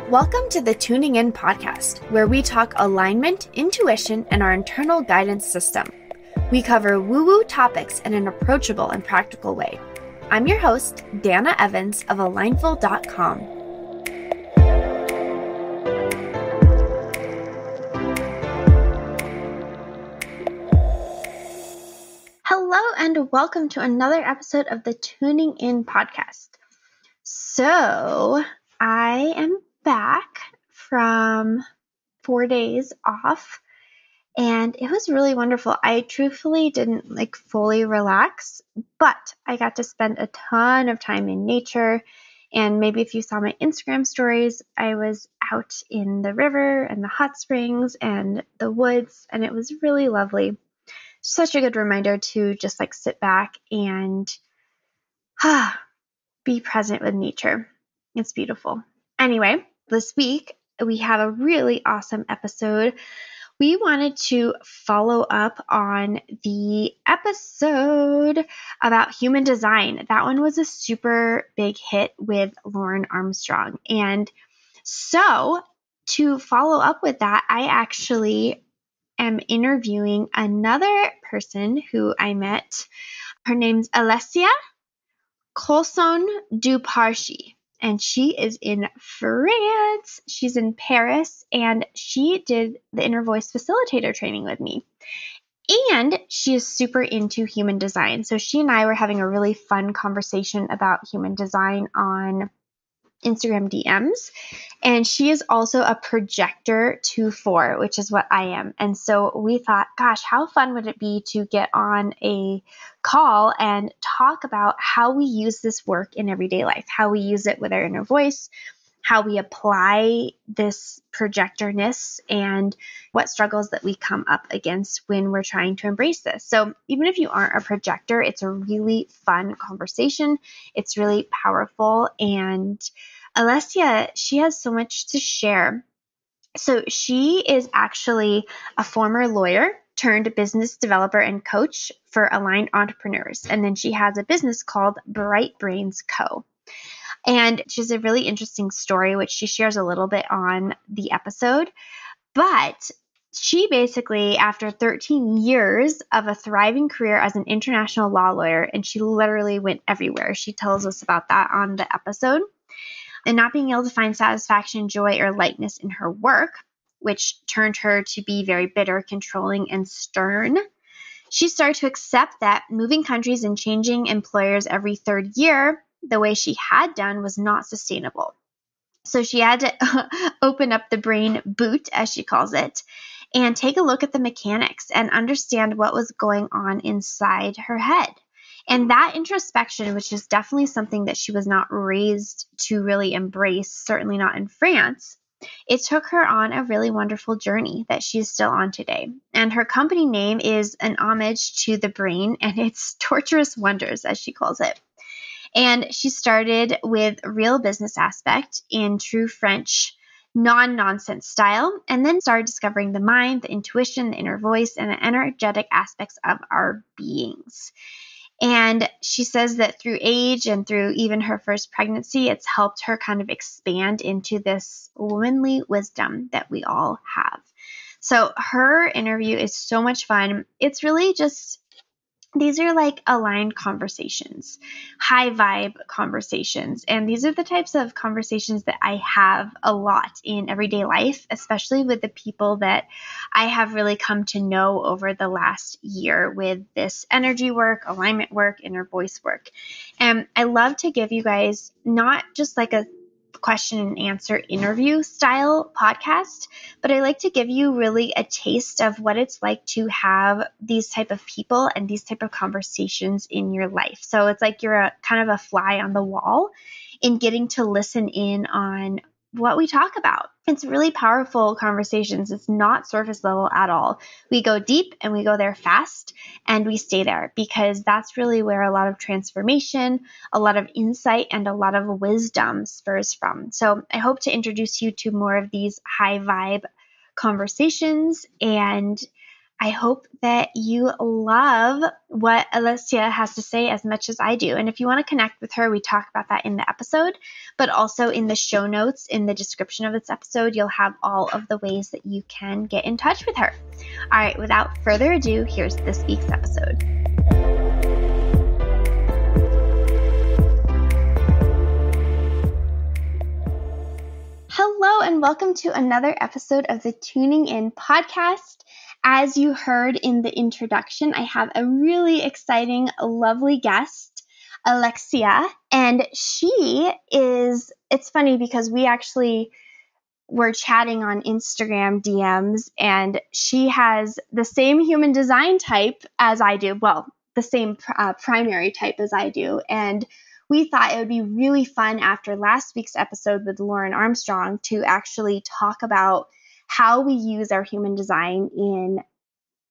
Welcome to the Tuning In podcast, where we talk alignment, intuition, and our internal guidance system. We cover woo-woo topics in an approachable and practical way. I'm your host, Dana Evans of Alignful.com. Hello, and welcome to another episode of the Tuning In podcast. So, I am back from 4 days off, and it was really wonderful. I truthfully didn't fully relax, but I got to spend a ton of time in nature. And maybe if you saw my Instagram stories, I was out in the river and the hot springs and the woods, and it was really lovely. Such a good reminder to just sit back and be present with nature. It's beautiful. Anyway, this week we have a really awesome episode. We wanted to follow up on the episode about human design. That one was a super big hit with Lauren Armstrong. And so to follow up with that, I actually am interviewing another person who I met. Her name's Alessia Colson Duparchi, and she is in France. She's in Paris, and she did the Inner Voice facilitator training with me. And she is super into human design. So she and I were having a really fun conversation about human design on Instagram DMs. And she is also a Projector 2/4, which is what I am. And so we thought, gosh, how fun would it be to get on a call and talk about how we use this work in everyday life, how we use it with our inner voice, how we apply this projectorness, and what struggles that we come up against when we're trying to embrace this. So even if you aren't a projector, it's a really fun conversation. It's really powerful. And Alessia, she has so much to share. So she is actually a former lawyer turned business developer and coach for aligned entrepreneurs. And then she has a business called Bright Brains Co. And she has a really interesting story, which she shares a little bit on the episode. But she basically, after 13 years of a thriving career as an international law lawyer, and she literally went everywhere. She tells us about that on the episode. And not being able to find satisfaction, joy, or lightness in her work, which turned her to be very bitter, controlling, and stern. She started to accept that moving countries and changing employers every third year, the way she had done, was not sustainable. So she had to open up the brain boot, as she calls it, and take a look at the mechanics and understand what was going on inside her head. And that introspection, which is definitely something that she was not raised to really embrace, certainly not in France, it took her on a really wonderful journey that she's still on today. And her company name is an homage to the brain and its torturous wonders, as she calls it. And she started with real business aspect in true French non-nonsense style, and then started discovering the mind, the intuition, the inner voice, and the energetic aspects of our beings. And she says that through age and through even her first pregnancy, it's helped her kind of expand into this womanly wisdom that we all have. So her interview is so much fun. It's really just, these are aligned conversations, high vibe conversations. And these are the types of conversations that I have a lot in everyday life, especially with the people that I have really come to know over the last year with this energy work, alignment work, inner voice work. And I love to give you guys not just a question and answer interview style podcast, but I like to give you really a taste of what it's like to have these type of people and these type of conversations in your life. So it's like you're a kind of a fly on the wall in getting to listen in on what we talk about. It's really powerful conversations. It's not surface level at all. We go deep and we go there fast and we stay there because that's really where a lot of transformation, a lot of insight, and a lot of wisdom spurs from. So I hope to introduce you to more of these high vibe conversations, and I hope that you love what Alessia has to say as much as I do. And if you want to connect with her, we talk about that in the episode, but also in the show notes, in the description of this episode, you'll have all of the ways that you can get in touch with her. All right, without further ado, here's this week's episode. Hello, and welcome to another episode of the Tuning In podcast. As you heard in the introduction, I have a really exciting, lovely guest, Alessia, and it's funny because we actually were chatting on Instagram DMs, and she has the same human design type as I do. Well, the same primary type as I do, and we thought it would be really fun after last week's episode with Lauren Armstrong to actually talk about how we use our human design in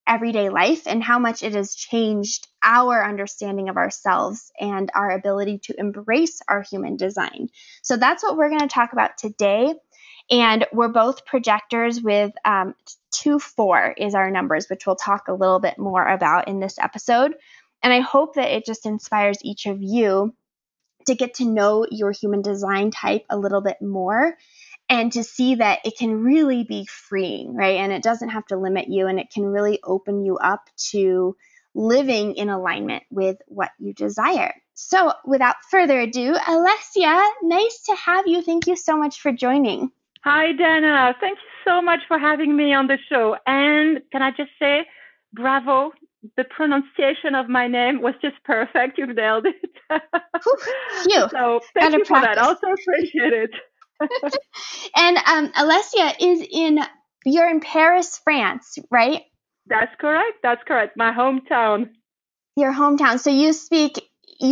everyday life and how much it has changed our understanding of ourselves and our ability to embrace our human design. So that's what we're going to talk about today. And we're both projectors with 2-4 is our numbers, which we'll talk a little bit more about in this episode. And I hope that it just inspires each of you to get to know your human design type a little bit more and to see that it can really be freeing, right? And it doesn't have to limit you, and it can really open you up to living in alignment with what you desire. So without further ado, Alessia, nice to have you. Thank you so much for joining. Hi, Dana. Thank you so much for having me on the show. And can I just say, bravo. The pronunciation of my name was just perfect. You've nailed it. Phew. So thank you for that. I also appreciate it. And Alessia you're in Paris, France, right? That's correct. That's correct. My hometown. Your hometown. So you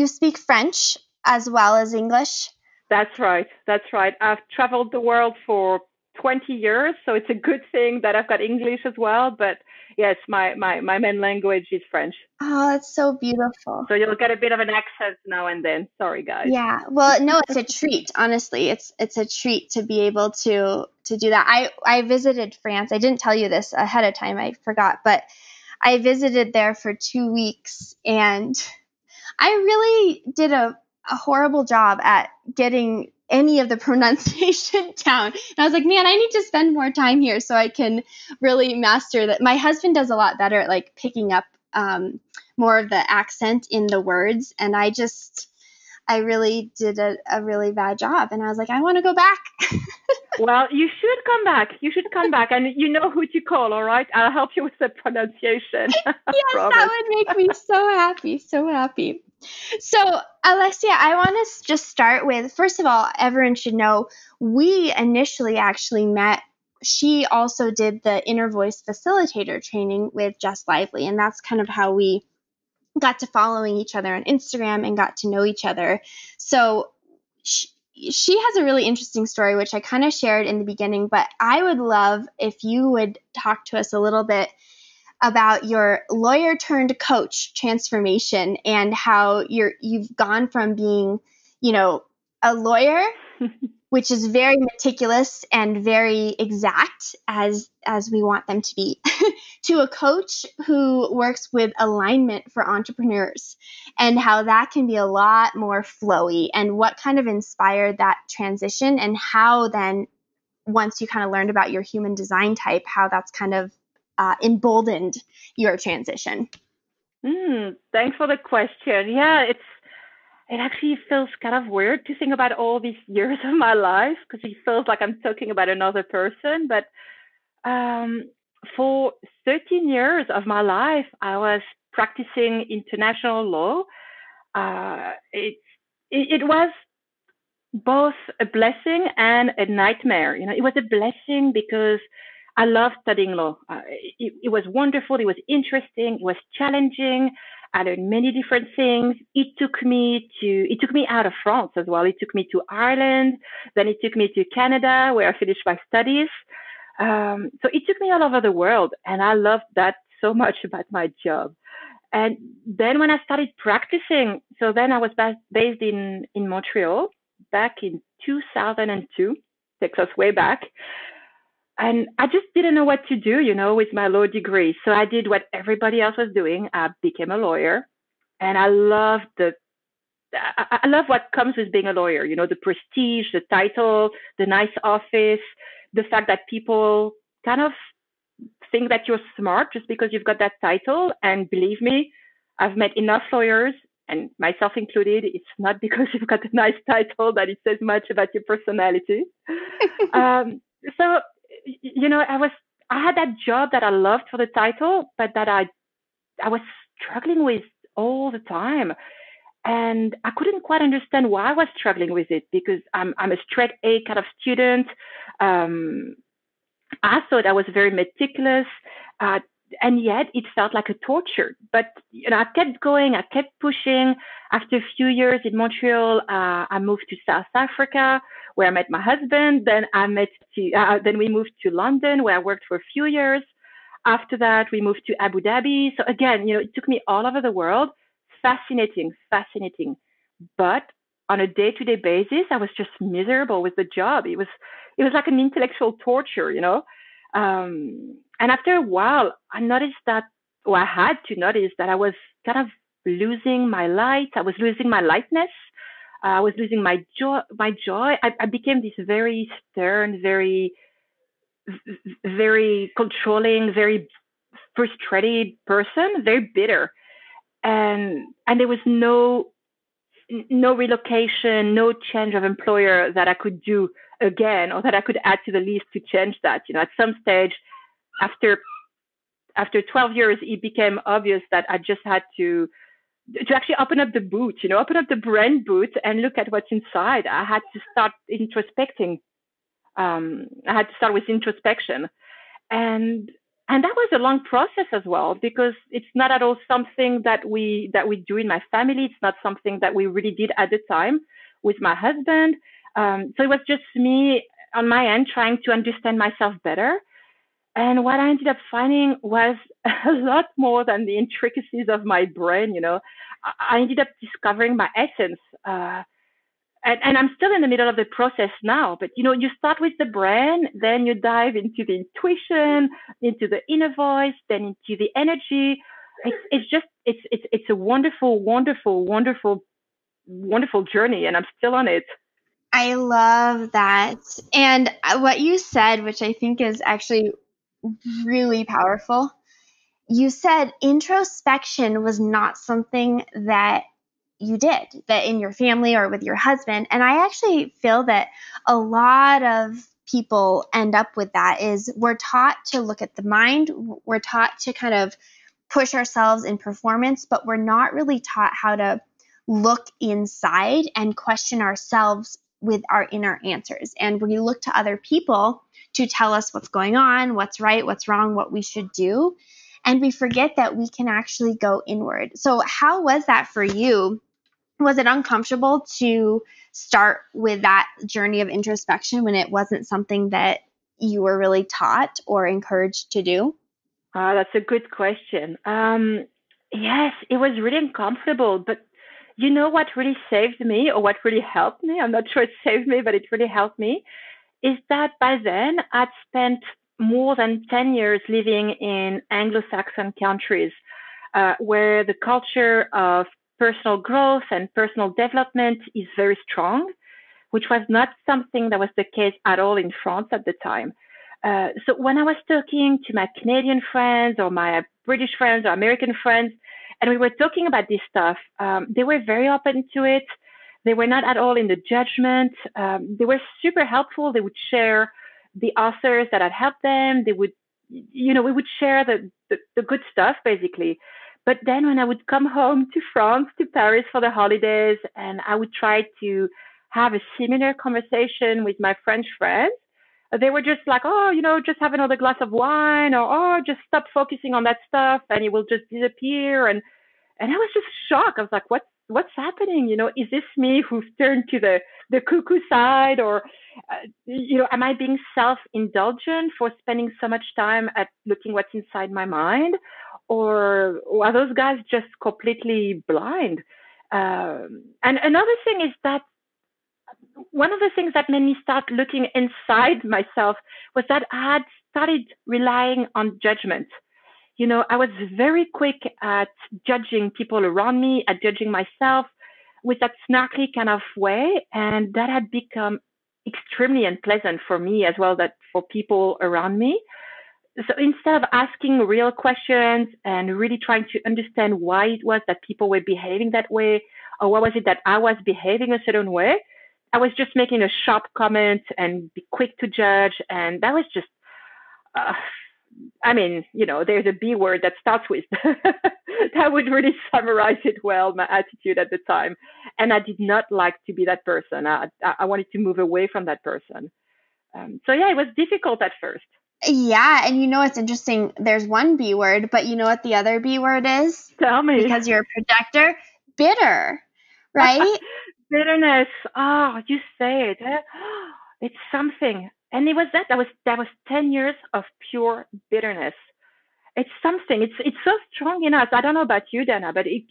speak French as well as English? That's right. That's right. I've traveled the world for 20 years, so it's a good thing that I've got English as well. But yes, my main language is French. Oh, that's so beautiful. So you'll get a bit of an accent now and then. Sorry, guys. Yeah. Well, no, it's a treat. Honestly, it's a treat to be able to do that. I visited France. I didn't tell you this ahead of time. I forgot, but I visited there for 2 weeks, and I really did a horrible job at getting any of the pronunciation down. And I was like, man, I need to spend more time here so I can really master that. My husband does a lot better at like picking up more of the accent in the words. And I really did a really bad job. And I was like, I want to go back. Well, you should come back. You should come back. And you know who to call, all right? I'll help you with the pronunciation. Yes, that would make me so happy. So happy. So, Alessia, I want to just start with, first of all, everyone should know we initially actually met. She also did the Inner Voice facilitator training with Just Lively, and that's kind of how we got to following each other on Instagram and got to know each other. So she has a really interesting story, which I kind of shared in the beginning, but I would love if you would talk to us a little bit about your lawyer turned coach transformation and how you've gone from being, a lawyer, which is very meticulous and very exact as we want them to be, to a coach who works with alignment for entrepreneurs, and how that can be a lot more flowy, and what kind of inspired that transition, and how then once you kind of learned about your human design type, how that's kind of emboldened your transition. Thanks for the question. Yeah, it actually feels kind of weird to think about all these years of my life, because it feels like I'm talking about another person. But for 13 years of my life, I was practicing international law. It was both a blessing and a nightmare. It was a blessing because I loved studying law. It was wonderful. It was interesting. It was challenging. I learned many different things. It took me out of France as well. It took me to Ireland. Then it took me to Canada, where I finished my studies. So it took me all over the world, and I loved that so much about my job. And then when I started practicing, so then I was based in Montreal back in 2002, takes us way back. And I just didn't know what to do, with my law degree. So I did what everybody else was doing. I became a lawyer, and I love what comes with being a lawyer. The prestige, the title, the nice office, the fact that people kind of think that you're smart just because you've got that title. And believe me, I've met enough lawyers, and myself included. It's not because you've got a nice title that it says much about your personality. Um, so, I had that job that I loved for the title, but that I was struggling with all the time. And I couldn't quite understand why I was struggling with it, because I'm a straight A kind of student. Um, I thought I was very meticulous, uh, and yet it felt like a torture. But I kept going, I kept pushing. After a few years in Montreal, I moved to South Africa, where I met my husband. Then we moved to London, where I worked for a few years. After that, we moved to Abu Dhabi. So again, it took me all over the world. Fascinating, fascinating. But on a day-to-day basis, I was just miserable with the job. It was like an intellectual torture. And after a while, I noticed that, or I had to notice that I was kind of losing my light. I was losing my lightness. I was losing my joy. I became this very stern, very, very controlling, very frustrated person, very bitter. And there was no relocation, no change of employer that I could do again, or that I could add to the list to change that. At some stage, after 12 years, it became obvious that I just had to actually open up the boot, open up the brain boot and look at what's inside. I had to start introspecting. I had to start with introspection, and that was a long process as well, because it's not at all something that we do in my family. It's not something that we really did at the time with my husband. So it was just me on my end trying to understand myself better. And what I ended up finding was a lot more than the intricacies of my brain. I ended up discovering my essence. And I'm still in the middle of the process now, but you start with the brain, then you dive into the intuition, into the inner voice, then into the energy. It's a wonderful, wonderful, wonderful, wonderful journey, and I'm still on it. I love that. And what you said, which I think is actually really powerful, you said introspection was not something that you did, that in your family or with your husband. And I actually feel that a lot of people end up with that. Is we're taught to look at the mind, we're taught to kind of push ourselves in performance, but we're not really taught how to look inside and question ourselves with our inner answers. And we look to other people to tell us what's going on, what's right, what's wrong, what we should do. And we forget that we can actually go inward. So how was that for you? Was it uncomfortable to start with that journey of introspection when it wasn't something that you were really taught or encouraged to do? That's a good question. Yes, it was really uncomfortable, but you know what really saved me, or what really helped me? I'm not sure it saved me, but it really helped me. Is that by then I'd spent more than 10 years living in Anglo-Saxon countries, where the culture of personal growth and personal development is very strong, which was not something that was the case at all in France at the time. So when I was talking to my Canadian friends, or my British friends, or American friends, and we were talking about this stuff, they were very open to it. They were not at all in the judgment. They were super helpful. They would share the authors that had helped them. They would, we would share the good stuff, basically. But then when I would come home to France, to Paris for the holidays, and I would try to have a similar conversation with my French friends, they were just like, oh, just have another glass of wine, or, oh, just stop focusing on that stuff and it will just disappear. And I was just shocked. I was like, what's happening? Is this me who's turned to the cuckoo side, or, am I being self-indulgent for spending so much time at looking what's inside my mind? Or are those guys just completely blind? And another thing is that one of the things that made me start looking inside myself was that I had started relying on judgment. I was very quick at judging people around me, at judging myself with that snarky kind of way. And that had become extremely unpleasant for me as well, that for people around me. So instead of asking real questions and really trying to understand why it was that people were behaving that way, or what was it that I was behaving a certain way, I was just making a sharp comment and be quick to judge. And that was just, uh, there's a B word that starts with. That would really summarize it well, my attitude at the time. And I did not like to be that person. I wanted to move away from that person. So yeah, it was difficult at first. Yeah, and it's interesting. There's one B word, but you know what the other B word is? Tell me. Because you're a projector? Bitter, right? Bitterness. Oh, you say it. It's something. And it was that was 10 years of pure bitterness. It's something. It's so strong in us. I don't know about you, Dana, but it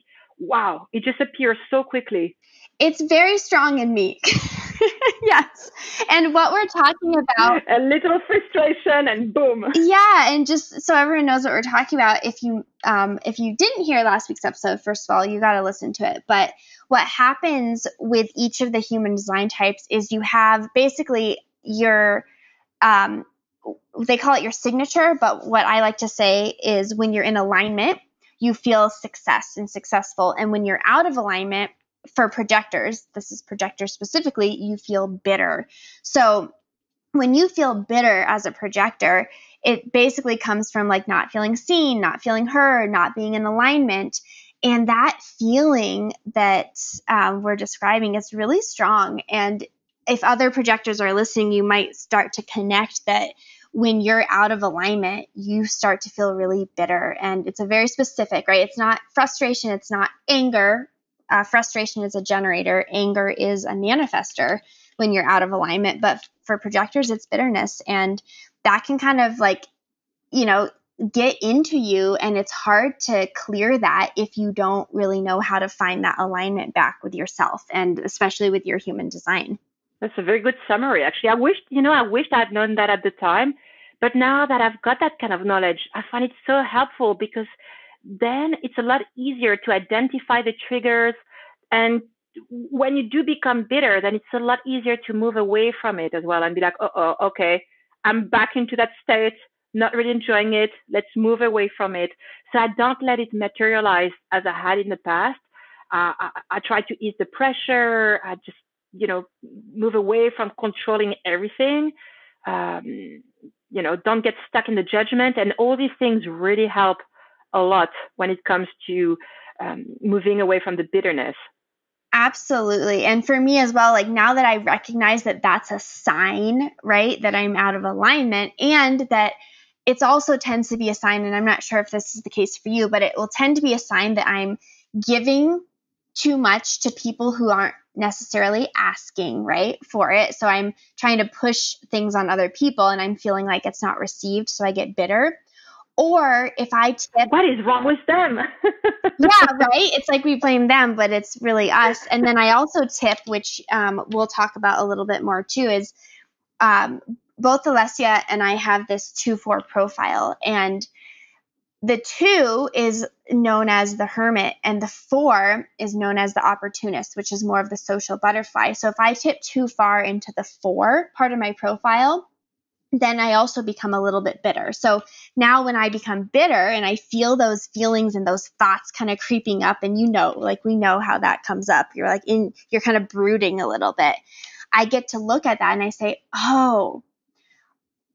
just appears so quickly. It's very strong in me. Yes. And what we're talking about, a little frustration and boom. Yeah, and just so everyone knows what we're talking about, if you didn't hear last week's episode, first of all, you got to listen to it. But what happens with each of the human design types is you have basically your they call it your signature, but what I like to say is when you're in alignment, you feel success and successful. And when you're out of alignment, for projectors, this is projectors specifically, you feel bitter. So when you feel bitter as a projector, it basically comes from like not feeling seen, not feeling heard, not being in alignment. And that feeling that we're describing is really strong. And if other projectors are listening, you might start to connect that when you're out of alignment, you start to feel really bitter. And it's a very specific, right? It's not frustration. It's not anger. Frustration is a generator. Anger is a manifester when you're out of alignment. But for projectors, it's bitterness. And that can kind of get into you. And it's hard to clear that if you don't really know how to find that alignment back with yourself, and especially with your human design. That's a very good summary, actually. I wished I'd known that at the time. But now that I've got that kind of knowledge, I find it so helpful because then it's a lot easier to identify the triggers. And when you do become bitter, then it's a lot easier to move away from it as well and be like, oh, okay, I'm back into that state, not really enjoying it. Let's move away from it. So I don't let it materialize as I had in the past. I try to ease the pressure. I just, move away from controlling everything. Don't get stuck in the judgment. And all these things really help a lot when it comes to moving away from the bitterness. Absolutely. And for me as well, like now that I recognize that that's a sign, right, that I'm out of alignment, and that it's also tends to be a sign, and I'm not sure if this is the case for you, but it will tend to be a sign that I'm giving too much to people who aren't necessarily asking, right, for it. So I'm trying to push things on other people and I'm feeling like it's not received. So I get bitter. Or if I tip, what is wrong with them? Yeah, right. It's like we blame them, but it's really us. And then I also tip, which we'll talk about a little bit more too, is both Alessia and I have this 2-4 profile, and the 2 is known as the hermit, and the 4 is known as the opportunist, which is more of the social butterfly. So if I tip too far into the 4 part of my profile, then I also become a little bit bitter. So now when I become bitter and I feel those feelings and those thoughts kind of creeping up, and we know how that comes up. You're you're kind of brooding a little bit. I get to look at that and I say, oh,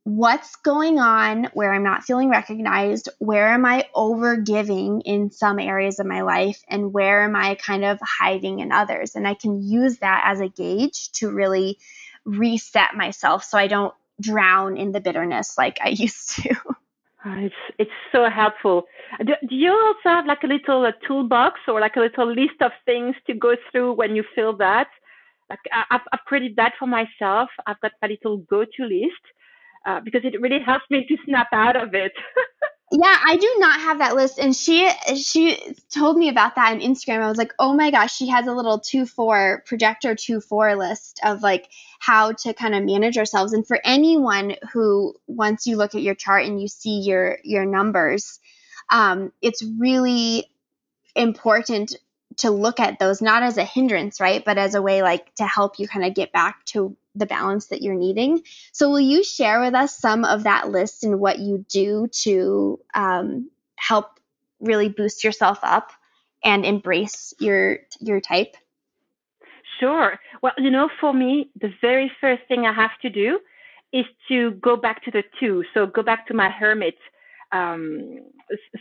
what's going on where I'm not feeling recognized? Where am I over giving in some areas of my life? And where am I kind of hiding in others? And I can use that as a gauge to really reset myself so I don't drown in the bitterness like I used to. It's so helpful. Do you also have like a little toolbox or like a little list of things to go through when you feel that? Like I've created that for myself. I've got my little go-to list because it really helps me to snap out of it. Yeah, I do not have that list. And she told me about that on Instagram. I was like, oh my gosh, she has a little 2-4 projector 2-4 list of like how to kind of manage ourselves. And for anyone who, once you look at your chart and you see your numbers, it's really important to look at those not as a hindrance, right? But as a way like to help you kind of get back to the balance that you're needing. So will you share with us some of that list and what you do to help really boost yourself up and embrace your type? Sure. Well, for me, the very first thing I have to do is to go back to the two. So go back to my hermit um,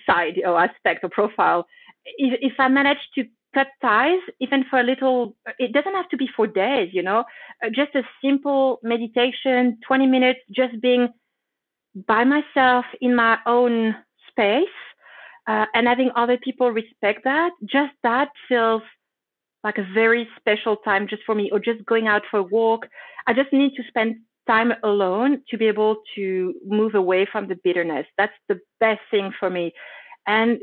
side or aspect or profile. If I manage to cut ties, even for a little, it doesn't have to be for days, just a simple meditation, 20 minutes, just being by myself in my own space and having other people respect that, just that feels like a very special time just for me, or just going out for a walk. I just need to spend time alone to be able to move away from the bitterness. That's the best thing for me. And,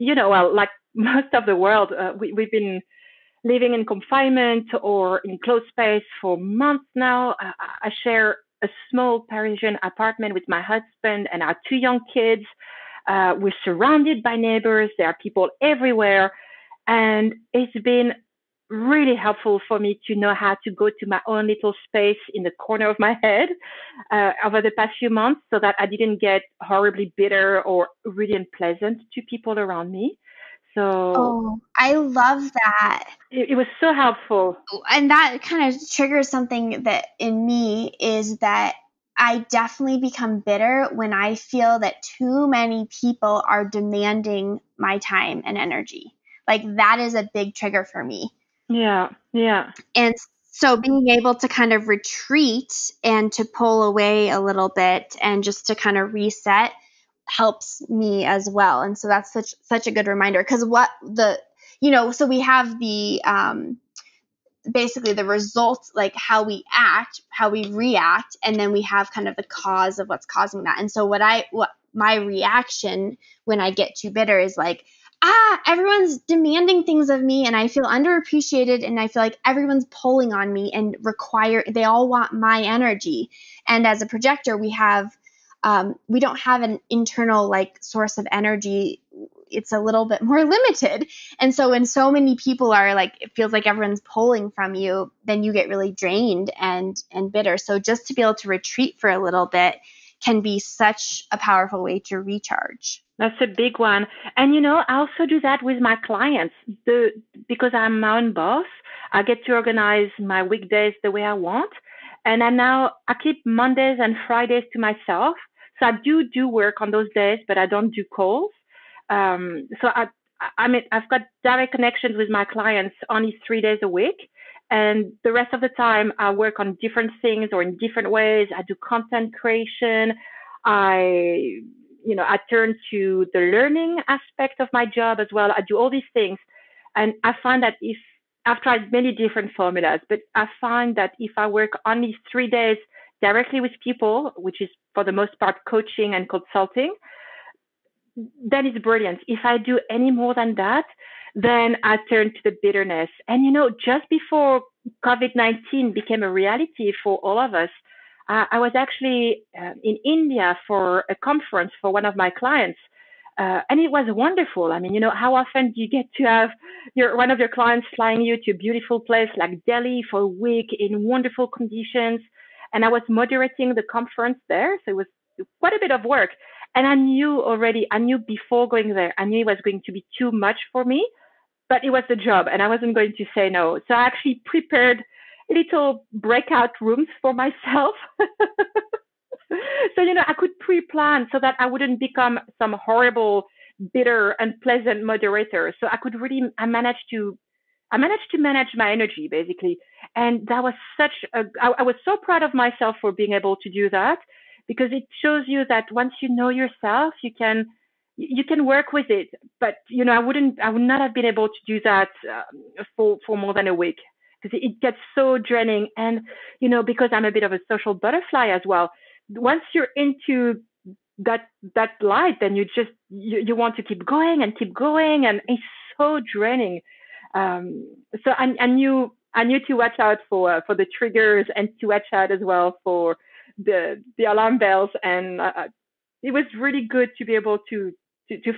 well, like most of the world, we've been living in confinement or in closed space for months now. I share a small Parisian apartment with my husband and our 2 young kids. We're surrounded by neighbors. There are people everywhere. And it's been really helpful for me to know how to go to my own little space in the corner of my head over the past few months so that I didn't get horribly bitter or really unpleasant to people around me. So Oh, I love that. it was so helpful. And that kind of triggers something that in me is that I definitely become bitter when I feel that too many people are demanding my time and energy. Like that is a big trigger for me. Yeah, yeah. And so being able to kind of retreat and to pull away a little bit and just to kind of reset helps me as well. And so that's such a good reminder because so we have the basically the results, like how we act, how we react, and then we have kind of the cause of what's causing that. And so what my reaction when I get too bitter is like, everyone's demanding things of me and I feel underappreciated and I feel like everyone's pulling on me and they all want my energy. And as a projector, we don't have an internal like source of energy. It's a little bit more limited. And so when so many people are like, it feels like everyone's pulling from you, then you get really drained and bitter. So just to be able to retreat for a little bit can be such a powerful way to recharge. That's a big one. And I also do that with my clients. Because I'm my own boss, I get to organize my weekdays the way I want. And I keep Mondays and Fridays to myself. So I do work on those days, but I don't do calls. So I've got direct connections with my clients only 3 days a week. And the rest of the time I work on different things or in different ways. I do content creation. I turn to the learning aspect of my job as well. I do all these things. And I find that if I've tried many different formulas, but I find that if I work only 3 days directly with people, which is for the most part coaching and consulting, that is brilliant. If I do any more than that, then I turn to the bitterness. And just before COVID-19 became a reality for all of us, I was actually in India for a conference for one of my clients. And it was wonderful. I mean, how often do you get to have one of your clients flying you to a beautiful place like Delhi for a week in wonderful conditions? And I was moderating the conference there. So it was quite a bit of work. And I knew before going there, I knew it was going to be too much for me, but it was the job and I wasn't going to say no. So I actually prepared little breakout rooms for myself. So, I could pre-plan so that I wouldn't become some horrible, bitter, unpleasant moderator. So I managed to manage my energy basically. And that was I was so proud of myself for being able to do that because it shows you that once you know yourself, you can work with it. But, I would not have been able to do that for more than a week because it gets so draining. And, because I'm a bit of a social butterfly as well, once you're into that light, then you want to keep going, and it's so draining. So I knew to watch out for the triggers, and to watch out as well for the alarm bells, and it was really good to be able to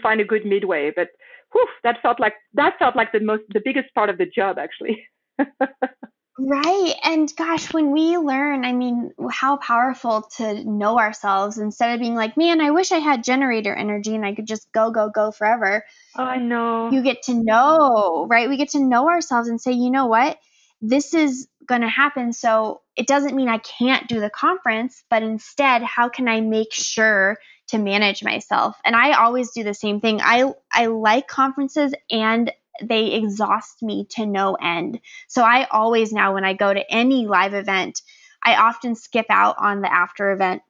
find a good midway. But whew, that felt like the biggest part of the job, actually. Right. And gosh, when we learn, I mean, how powerful to know ourselves instead of being like, man, I wish I had generator energy and I could just go, go, go forever. Oh, I know. You get to know, right? We get to know ourselves and say, you know what? This is going to happen. So it doesn't mean I can't do the conference, but instead, how can I make sure to manage myself? And I always do the same thing. I like conferences, and they exhaust me to no end. So I always now, when I go to any live event, I often skip out on the after event,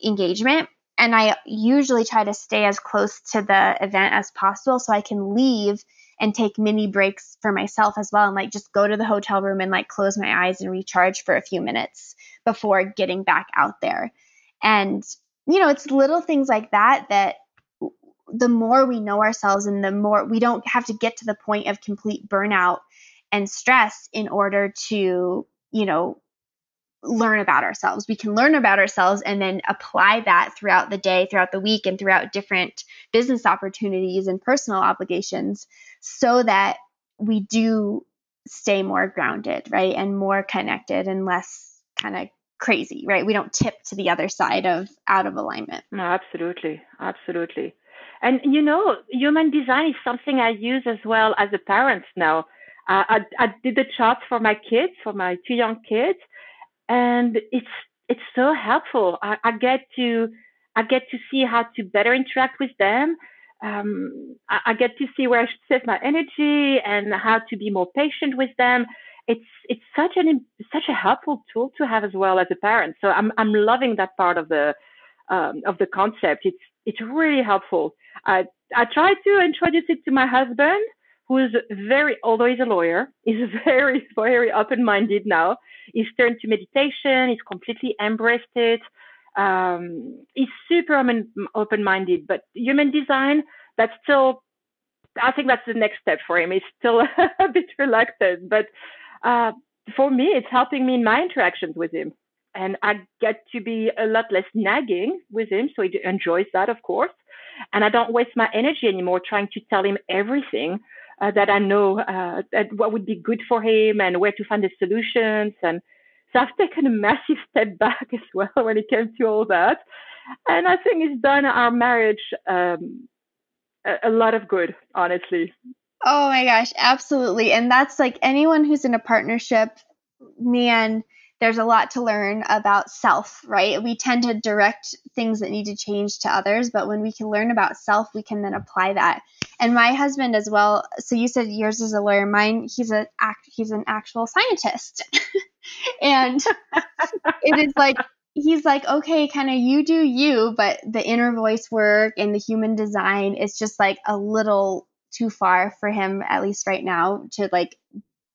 engagement. And I usually try to stay as close to the event as possible so I can leave and take mini breaks for myself as well, and like just go to the hotel room and like close my eyes and recharge for a few minutes before getting back out there. And, it's little things like that the more we know ourselves, and the more we don't have to get to the point of complete burnout and stress in order to, learn about ourselves. We can learn about ourselves and then apply that throughout the day, throughout the week, and throughout different business opportunities and personal obligations, so that we do stay more grounded, right? And more connected and less kind of crazy, right? We don't tip to the other side of out of alignment. No, absolutely. Absolutely. And human design is something I use as well as a parent now. I did the charts for my kids, for my two young kids, and it's so helpful. I get to see how to better interact with them. I get to see where I should set my energy and how to be more patient with them. It's such a helpful tool to have as well as a parent. So I'm loving that part of the concept. It's really helpful. I try to introduce it to my husband, who is although he's a lawyer, he's very, very open-minded now. He's turned to meditation. He's completely embraced it. He's super open-minded, but human design, I think that's the next step for him. He's still a bit reluctant, but for me, it's helping me in my interactions with him. And I get to be a lot less nagging with him, so he enjoys that, of course. And I don't waste my energy anymore trying to tell him everything that I know, that what would be good for him and where to find the solutions. And so I've taken a massive step back as well when it came to all that. And I think it's done our marriage a lot of good, honestly. Oh my gosh, absolutely. And that's like anyone who's in a partnership, man, there's a lot to learn about self, right? We tend to direct things that need to change to others, but when we can learn about self, we can then apply that. And my husband as well. So you said yours is a lawyer. Mine, he's an actual scientist, and it is like he's like, okay, kind of you do you, but the inner voice work and the human design is just like a little too far for him, at least right now, to like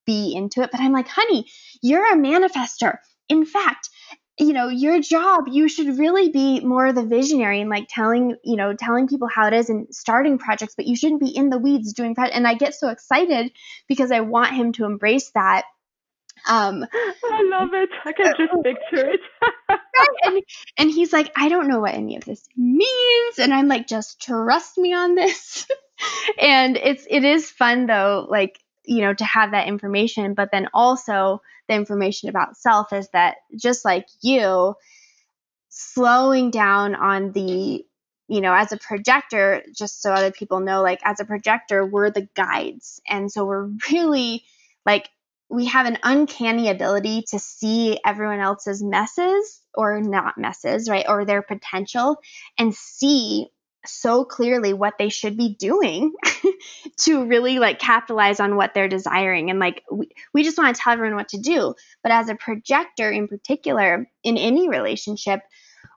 be into it. But I'm like, honey, you're a manifester. In fact, your job, you should really be more the visionary and like telling people how it is and starting projects, but you shouldn't be in the weeds doing projects. And I get so excited because I want him to embrace that. I love it. I can just picture it. Right? And he's like, I don't know what any of this means. And I'm like, just trust me on this. And it is fun though, like, to have that information, but then also the information about self is that just like you, slowing down on the, as a projector, just so other people know, like as a projector, we're the guides. And so we're really like, we have an uncanny ability to see everyone else's messes or not messes, right? Or their potential, and see so clearly what they should be doing to really like capitalize on what they're desiring. And like, we just want to tell everyone what to do. But as a projector in particular, in any relationship,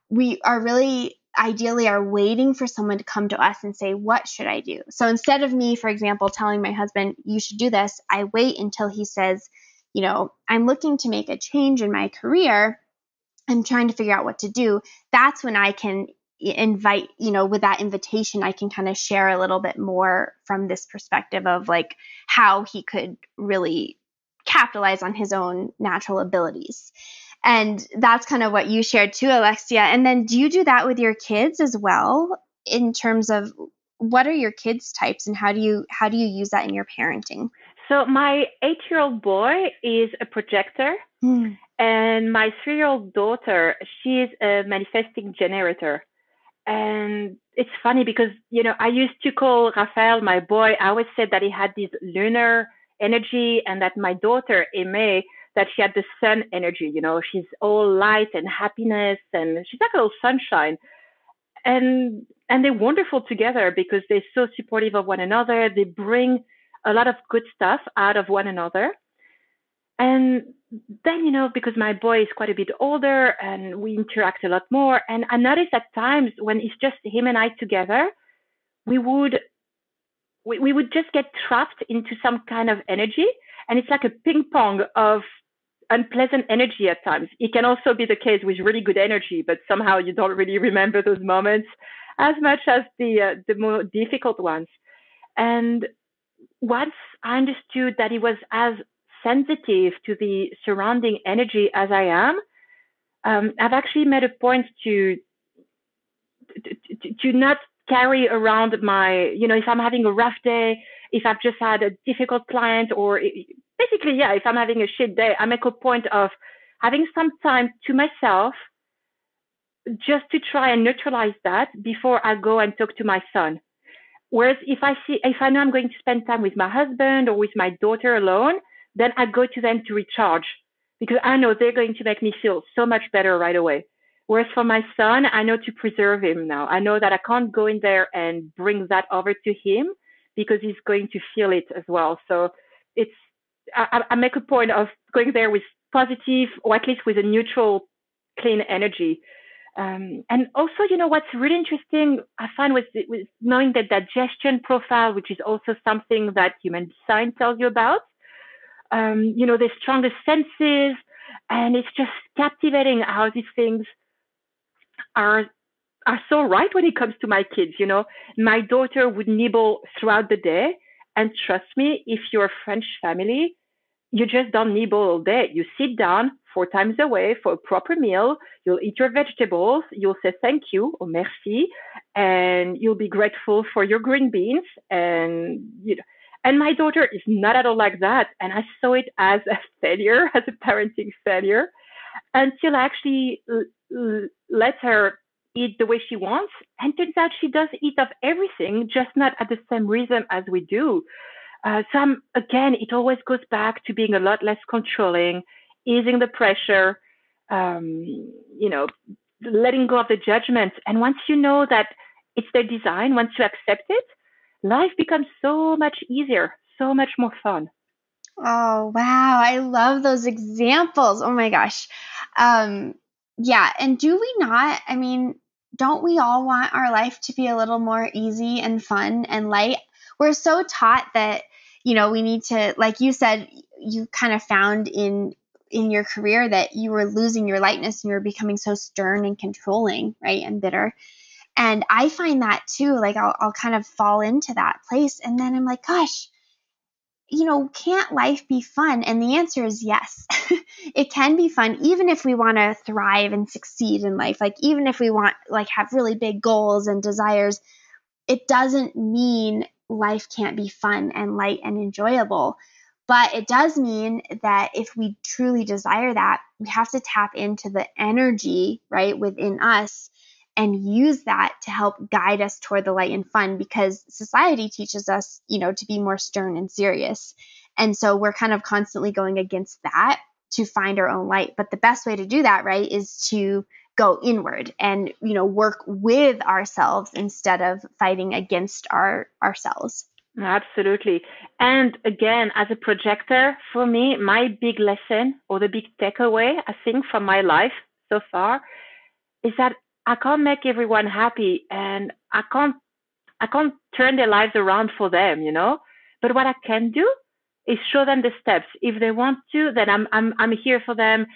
we are really ideally are waiting for someone to come to us and say, what should I do? So instead of me, for example, telling my husband, you should do this, I wait until he says, I'm looking to make a change in my career. I'm trying to figure out what to do. That's when I can invite, with that invitation, I can kind of share a little bit more from this perspective of like how he could really capitalize on his own natural abilities. And that's kind of what you shared too, Alexia. And then do you do that with your kids as well, in terms of what are your kids' types and how do you use that in your parenting? So my 8-year-old boy is a projector, and my 3-year-old daughter, she is a manifesting generator. And it's funny because, I used to call Raphael my boy. I always said that he had this lunar energy, and that my daughter, Aimee, that she had the sun energy. She's all light and happiness, and she's like a little sunshine. And they're wonderful together because they're so supportive of one another. They bring a lot of good stuff out of one another. And then, because my boy is quite a bit older and we interact a lot more, and I notice at times when it's just him and I together, we would we would just get trapped into some kind of energy, and it's like a ping pong of unpleasant energy at times. It can also be the case with really good energy, but somehow you don't really remember those moments as much as the more difficult ones. And once I understood that he was as sensitive to the surrounding energy as I am, I've actually made a point to not carry around if I'm having a rough day, if I've just had a difficult client, or basically, if I'm having a shit day, I make a point of having some time to myself just to try and neutralize that before I go and talk to my son. Whereas if I know I'm going to spend time with my husband or with my daughter alone, then I go to them to recharge because I know they're going to make me feel so much better right away. Whereas for my son, I know to preserve him now. I know that I can't go in there and bring that over to him because he's going to feel it as well. So I make a point of going there with positive, or at least with a neutral, clean energy. And also, what's really interesting, I find with knowing the digestion profile, which is also something that human design tells you about, the strongest senses, and it's just captivating how these things are so right when it comes to my kids. My daughter would nibble throughout the day, and trust me, if you're a French family, you just don't nibble all day. You sit down 4 times a day for a proper meal. You'll eat your vegetables. You'll say thank you or merci, and you'll be grateful for your green beans. And my daughter is not at all like that. And I saw it as a failure, as a parenting failure, until I actually let her eat the way she wants. And turns out she does eat of everything, just not at the same rhythm as we do. Again, it always goes back to being a lot less controlling, easing the pressure, letting go of the judgment. And once you know that it's their design, once you accept it, life becomes so much easier, so much more fun. Oh, wow. I love those examples. Oh my gosh. Yeah. And do we not, don't we all want our life to be a little more easy and fun and light? We're so taught that, we need to, like you said, you kind of found in your career that you were losing your lightness and you were becoming so stern and controlling, right? And bitter. And I find that too, like I'll kind of fall into that place. And then I'm like, gosh, can't life be fun? And the answer is yes. It can be fun, even if we want to thrive and succeed in life. Like, even if we want, like, have really big goals and desires, it doesn't mean life can't be fun and light and enjoyable. But it does mean that if we truly desire that, we have to tap into the energy, right, within us and use that to help guide us toward the light and fun, because society teaches us, to be more stern and serious. And so we're kind of constantly going against that to find our own light. But the best way to do that, right, is to go inward and, work with ourselves instead of fighting against ourselves. Absolutely. And again, as a projector, for me, my big lesson or the big takeaway, I think, from my life so far is that I can't make everyone happy, and I can't turn their lives around for them, But what I can do is show them the steps. If they want to, then I'm here for them,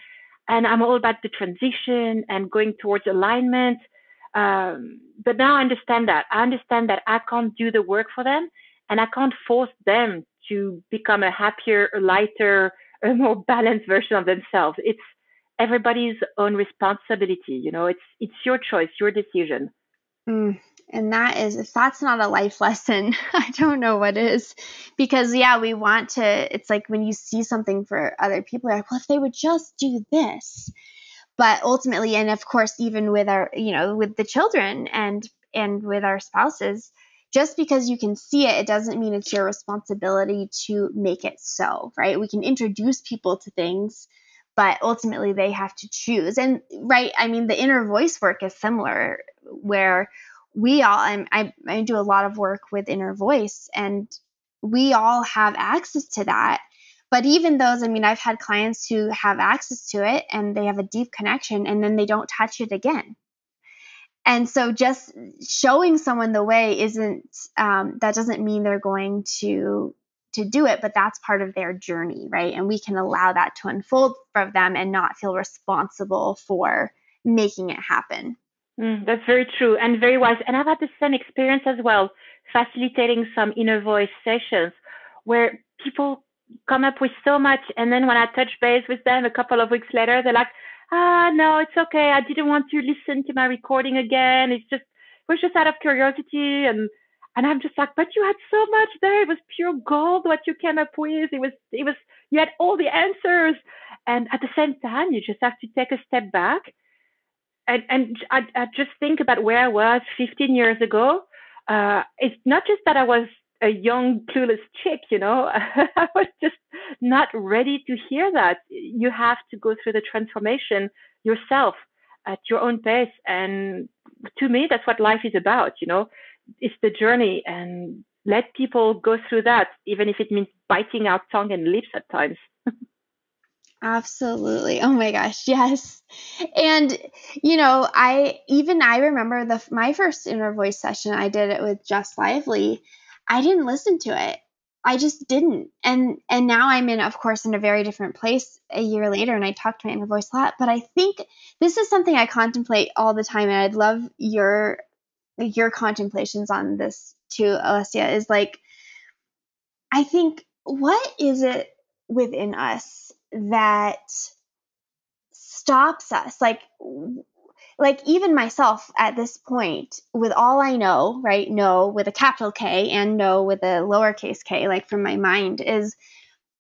and I'm all about the transition and going towards alignment. But now I understand that. I understand that I can't do the work for them, and I can't force them to become a happier, a lighter, a more balanced version of themselves. It's everybody's own responsibility. It's your choice, your decision. Mm. And that is, if that's not a life lesson, I don't know what is. Because, yeah, we want to, it's like when you see something for other people, you're like, well, if they would just do this. But ultimately, and of course, even with our, with the children and with our spouses, just because you can see it, it doesn't mean it's your responsibility to make it so, right? We can introduce people to things, but ultimately they have to choose. And right, I mean, the inner voice work is similar, where we all, I do a lot of work with inner voice, and we all have access to that. But even those, I mean, I've had clients who have access to it and they have a deep connection, and then they don't touch it again. And so just showing someone the way isn't, that doesn't mean they're going to do it, but that's part of their journey, right? And we can allow that to unfold for them and not feel responsible for making it happen. That's very true and very wise. And I've had the same experience as well, facilitating some inner voice sessions where people come up with so much. And then when I touch base with them a couple of weeks later, they're like, no, it's okay. I didn't want to listen to my recording again. It was just out of curiosity. And I'm just like, but you had so much there. It was pure gold what you came up with. You had all the answers. And at the same time, you just have to take a step back and I just think about where I was 15 years ago. It's not just that I was a young, clueless chick. I was just not ready to hear that. You have to go through the transformation yourself at your own pace. And to me, that's what life is about. It's the journey, and let people go through that, even if it means biting our tongue and lips at times. Absolutely. Oh my gosh, yes. And I remember my first inner voice session. I did it with Just Lively. I didn't listen to it. I just didn't. And now I'm of course, in a very different place a year later, and I talk to my inner voice a lot. But I think this is something I contemplate all the time, and I'd love your contemplations on this too, Alessia. Is like, I think, what is it within us that stops us? Like even myself at this point, with all I know, right? Know with a capital K and know with a lowercase k, like from my mind, is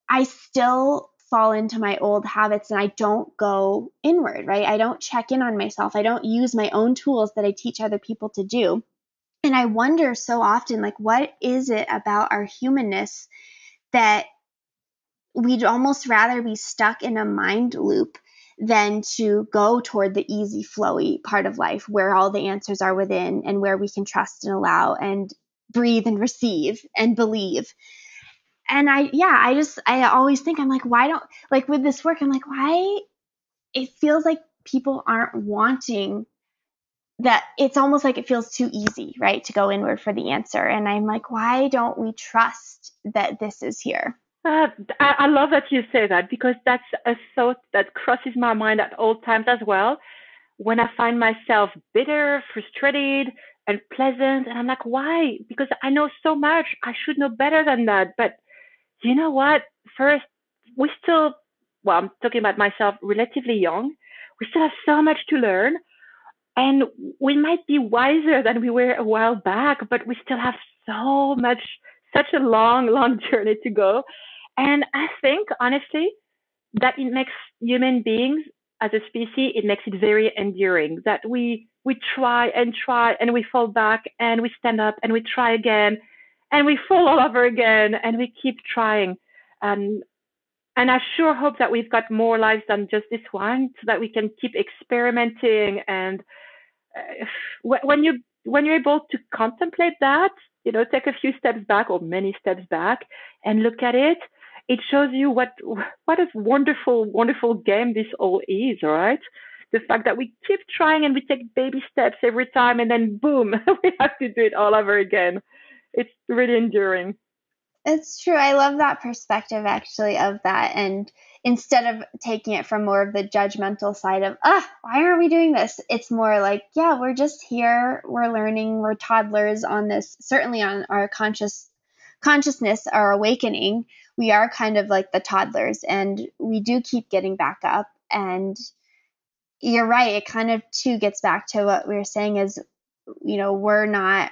I still fall into my old habits and I don't go inward, right? I don't check in on myself. I don't use my own tools that I teach other people to do. And I wonder so often, like, what is it about our humanness that we'd almost rather be stuck in a mind loop than to go toward the easy, flowy part of life where all the answers are within and where we can trust and allow and breathe and receive and believe. And I always think, I'm like, why don't, like with this work, I'm like, why it feels like people aren't wanting that. It's almost like it feels too easy, right, to go inward for the answer. And I'm like, why don't we trust that this is here? I love that you say that, because that's a thought that crosses my mind at all times as well. When I find myself bitter, frustrated, and pleasant, and I'm like, why? Because I know so much. I should know better than that. But you know what? First, we still, well, I'm talking about myself, relatively young. We still have so much to learn. And we might be wiser than we were a while back, but we still have so much, such a long, long journey to go. And I think, honestly, that it makes human beings as a species, it makes it very enduring, that we try and we fall back and we stand up and we try again and we fall all over again and we keep trying. Um, and I sure hope that we've got more lives than just this one, so that we can keep experimenting. And when you're able to contemplate that, take a few steps back or many steps back and look at it, it shows you what a wonderful, wonderful game this all is, right? The fact that we keep trying and we take baby steps every time, and then boom, we have to do it all over again. It's really enduring. It's true. I love that perspective actually of that. And instead of taking it from more of the judgmental side of, why are we doing this? It's more like, yeah, we're just here. We're learning. We're toddlers on this, certainly on our consciousness, our awakening. We are kind of like the toddlers, and we do keep getting back up. And you're right. It kind of too gets back to what we were saying is, we're not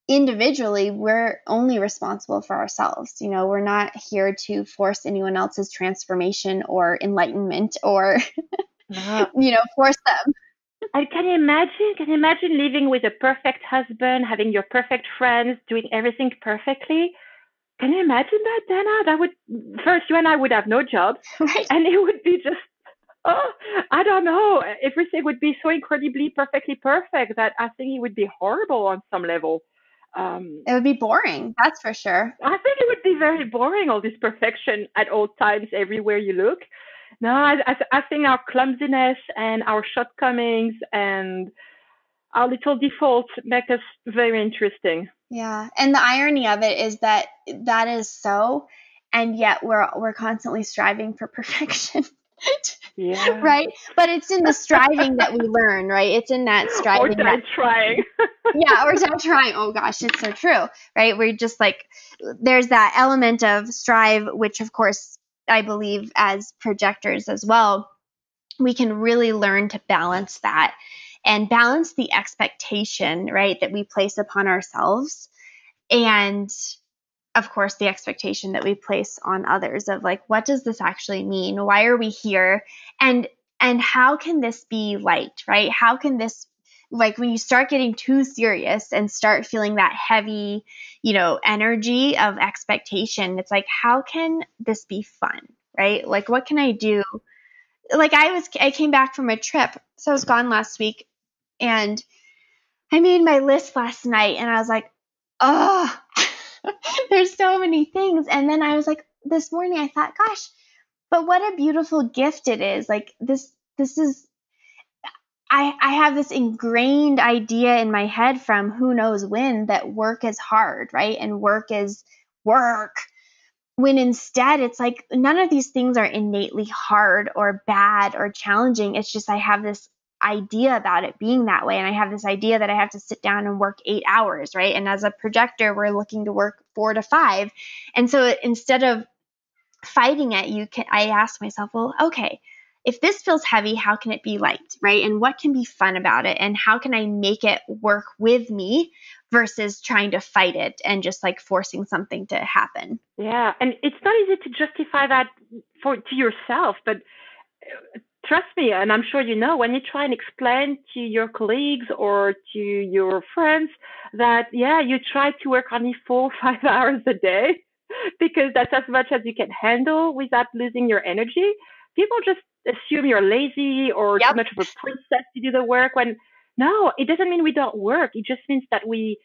individually, we're only responsible for ourselves. We're not here to force anyone else's transformation or enlightenment or, No. force them. And can you imagine? Can you imagine living with a perfect husband, having your perfect friends, doing everything perfectly? Can you imagine that, Dana? That would first you and I would have no jobs, Right. and it would be just I don't know. Everything would be so incredibly perfectly perfect that I think it would be horrible on some level. It would be boring. That's for sure. I think it would be very boring, all this perfection at all times, everywhere you look. No, I think our clumsiness and our shortcomings and our little defaults make us very interesting. Yeah. And the irony of it is that that is so, and yet we're constantly striving for perfection. Yeah. Right? But it's in the striving that we learn, right? It's in that Or striving that trying. yeah, or not trying. Oh gosh, it's so true, right? We're just like, there's that element of strive, which of course I believe as projectors as well, we can really learn to balance that and balance the expectation, right, that we place upon ourselves. And of course, the expectation that we place on others of like, what does this actually mean? Why are we here? And how can this be light, right? How can this, like, when you start getting too serious and start feeling that heavy, energy of expectation, it's like, how can this be fun, right? Like, what can I do? Like, I came back from a trip, so I was gone last week, and I made my list last night, and I was like, oh, there's so many things. And then I was like, this morning I thought, gosh, but what a beautiful gift it is. Like this is, I have this ingrained idea in my head from who knows when that work is hard, right? And work is work. When instead it's like none of these things are innately hard or bad or challenging. It's just I have this idea about it being that way. And I have this idea that I have to sit down and work 8 hours, right? And as a projector, we're looking to work 4 to 5. And so instead of fighting it, I ask myself, well, okay, if this feels heavy, how can it be light, right? And what can be fun about it? And how can I make it work with me versus trying to fight it and just like forcing something to happen? Yeah, and it's not easy to justify that to yourself, but trust me, and I'm sure you know, when you try and explain to your colleagues or to your friends that, yeah, you try to work only 4 or 5 hours a day because that's as much as you can handle without losing your energy, people just assume you're lazy or too Yep. much of a princess to do the work when no, it doesn't mean we don't work. It just means that we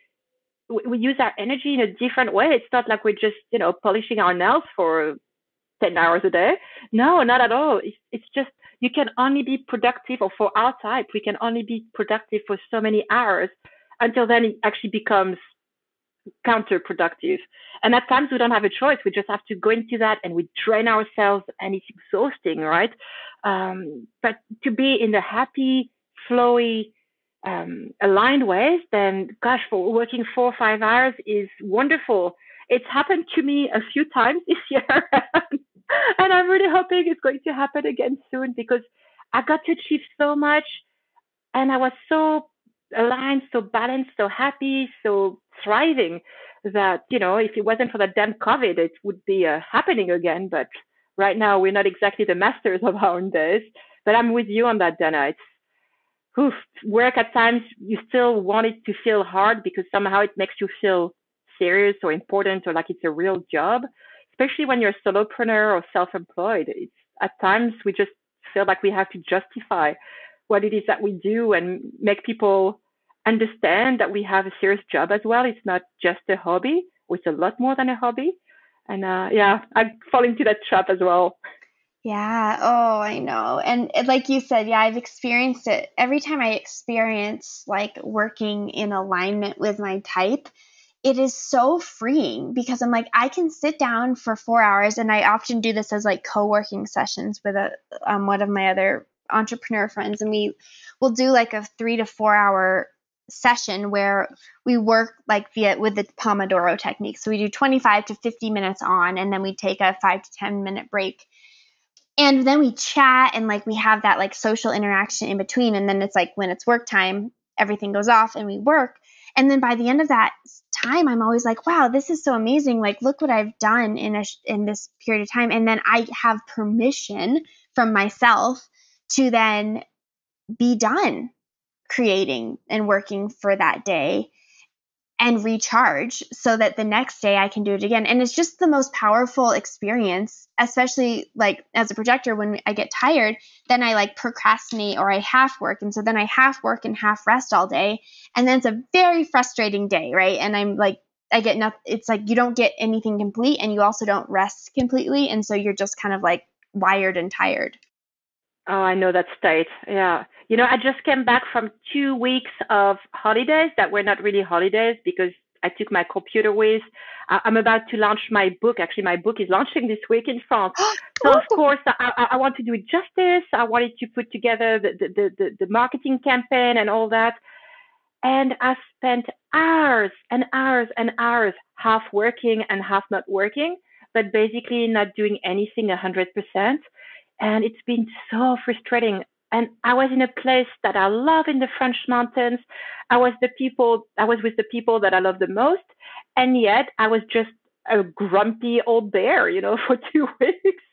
use our energy in a different way. It's not like we're just, polishing our nails for 10 hours a day. No, not at all. It's just you can only be productive, or for our type, we can only be productive for so many hours until then it actually becomes counterproductive. And at times we don't have a choice. We just have to go into that and we drain ourselves and it's exhausting, right? But to be in the happy, flowy, aligned ways, then gosh, for working 4 or 5 hours is wonderful. It's happened to me a few times this year. And I'm really hoping it's going to happen again soon because I got to achieve so much and I was so aligned, so balanced, so happy, so thriving that, if it wasn't for that damn COVID, it would be happening again. But right now, we're not exactly the masters of our own days. But I'm with you on that, Dana. It's oof, work at times, you still want it to feel hard because somehow it makes you feel serious or important or like it's a real job, especially when you're a solopreneur or self-employed. It's at times we just feel like we have to justify what it is that we do and make people understand that we have a serious job as well. It's not just a hobby. It's a lot more than a hobby. And yeah, I fall into that trap as well. Yeah. Oh, I know. And like you said, yeah, I've experienced it. Every time I experience like working in alignment with my type, it is so freeing because I'm like, I can sit down for 4 hours, and I often do this as like co-working sessions with one of my other entrepreneur friends, and we will do like a 3 to 4 hour session where we work like with the Pomodoro technique. So we do 25 to 50 minutes on, and then we take a 5 to 10 minute break. And then we chat, and like we have that like social interaction in between. And then it's like when it's work time, everything goes off and we work. And then by the end of that time, I'm always like, wow, this is so amazing. Like, look what I've done in this period of time. And then I have permission from myself to then be done creating and working for that day and recharge so that the next day I can do it again. And it's just the most powerful experience, especially like as a projector, when I get tired, then I like procrastinate or I half work. And so then I half work and half rest all day. And then it's a very frustrating day, right? And I'm like, I get nothing. It's like you don't get anything complete, and you also don't rest completely. And so you're just kind of like wired and tired. Oh, I know that state. Yeah. I just came back from 2 weeks of holidays that were not really holidays because I took my computer with. I'm about to launch my book. Actually, my book is launching this week in France. So, of course, I want to do it justice. I wanted to put together the marketing campaign and all that. And I spent hours and hours and hours half working and half not working, but basically not doing anything 100%. And it's been so frustrating. And I was in a place that I love in the French mountains. I was with the people that I love the most. And yet I was just a grumpy old bear, for 2 weeks.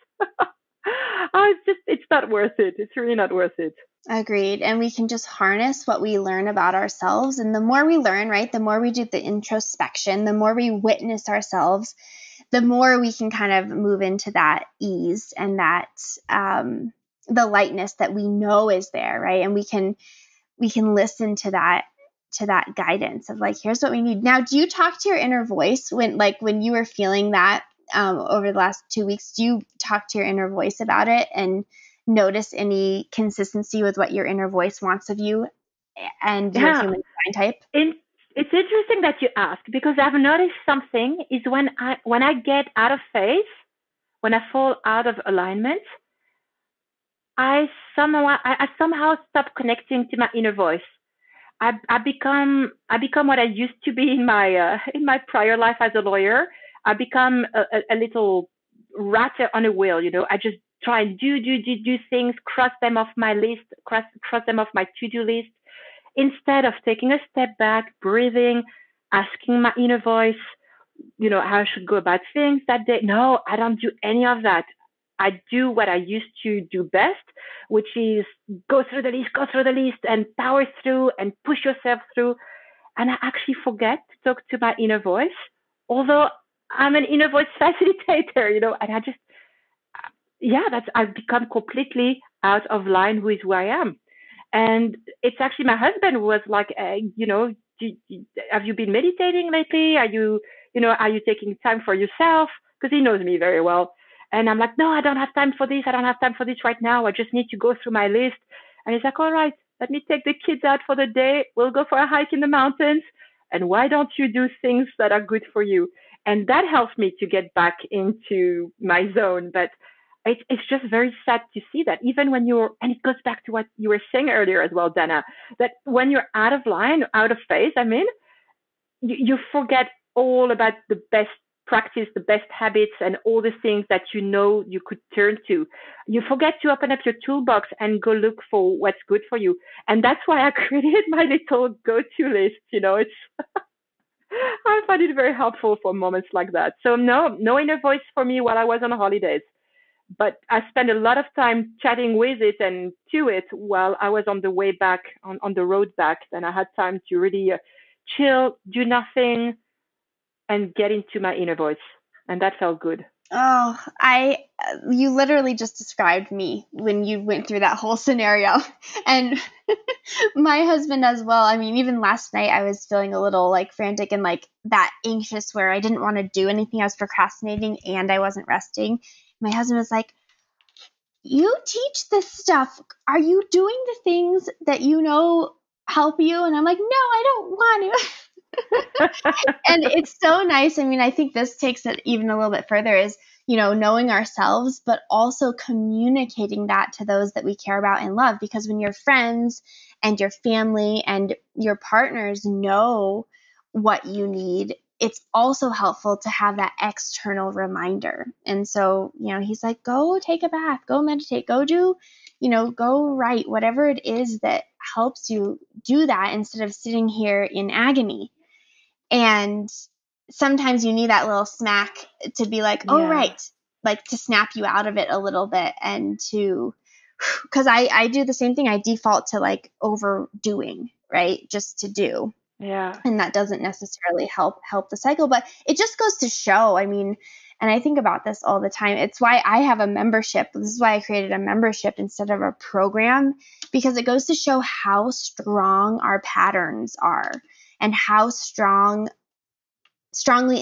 It's not worth it. It's really not worth it. Agreed. And we can just harness what we learn about ourselves. And the more we learn, right, the more we do the introspection, the more we witness ourselves, the more we can kind of move into that ease and that the lightness that we know is there, right? And we can listen to that guidance of like, here's what we need. Now, do you talk to your inner voice when you were feeling that over the last 2 weeks? Do you talk to your inner voice about it and notice any consistency with what your inner voice wants of you and your Yeah. human design type? It's interesting that you ask because I've noticed something is when I get out of phase, when I fall out of alignment, I somehow stop connecting to my inner voice. I become what I used to be in my prior life as a lawyer. I become a little rat on a wheel. I just try and do things, cross them off my list, cross them off my to-do list, instead of taking a step back, breathing, asking my inner voice, how I should go about things that day. No, I don't do any of that. I do what I used to do best, which is go through the list and power through and push yourself through. And I actually forget to talk to my inner voice, although I'm an inner voice facilitator, and I've become completely out of line with who I am. And it's actually my husband who was like, have you been meditating lately? Are you taking time for yourself? Because he knows me very well. And I'm like, no, I don't have time for this. I don't have time for this right now. I just need to go through my list. And he's like, all right, let me take the kids out for the day. We'll go for a hike in the mountains. And why don't you do things that are good for you? And that helps me to get back into my zone. But it's just very sad to see that even when and it goes back to what you were saying earlier as well, Dana, that when you're out of line, out of phase, you forget all about the best practice, the best habits, and all the things that you could turn to. You forget to open up your toolbox and go look for what's good for you. And that's why I created my little go-to list. It's I find it very helpful for moments like that. So no inner voice for me while I was on holidays. But I spent a lot of time chatting with it and to it while I was on the way back, on the road back. And I had time to really chill, do nothing, and get into my inner voice. And that felt good. Oh, you literally just described me when you went through that whole scenario. And my husband as well. I mean, even last night I was feeling a little like frantic and like that anxious where I didn't want to do anything. I was procrastinating and I wasn't resting. My husband was like, you teach this stuff. Are you doing the things that you know help you? And I'm like, no, I don't want to. And it's so nice. I mean, I think this takes it even a little bit further is, knowing ourselves, but also communicating that to those that we care about and love. Because when your friends and your family and your partners know what you need, it's also helpful to have that external reminder. And so, he's like, go take a bath, go meditate, go do, go write, whatever it is that helps you do that instead of sitting here in agony. And sometimes you need that little smack to be like, oh, Yeah. right, like to snap you out of it a little bit and because I do the same thing. I default to like overdoing, right? Just to do. Yeah. And that doesn't necessarily help the cycle, but it just goes to show, I mean, and I think about this all the time. It's why I have a membership. This is why I created a membership instead of a program, because it goes to show how strong our patterns are and how strongly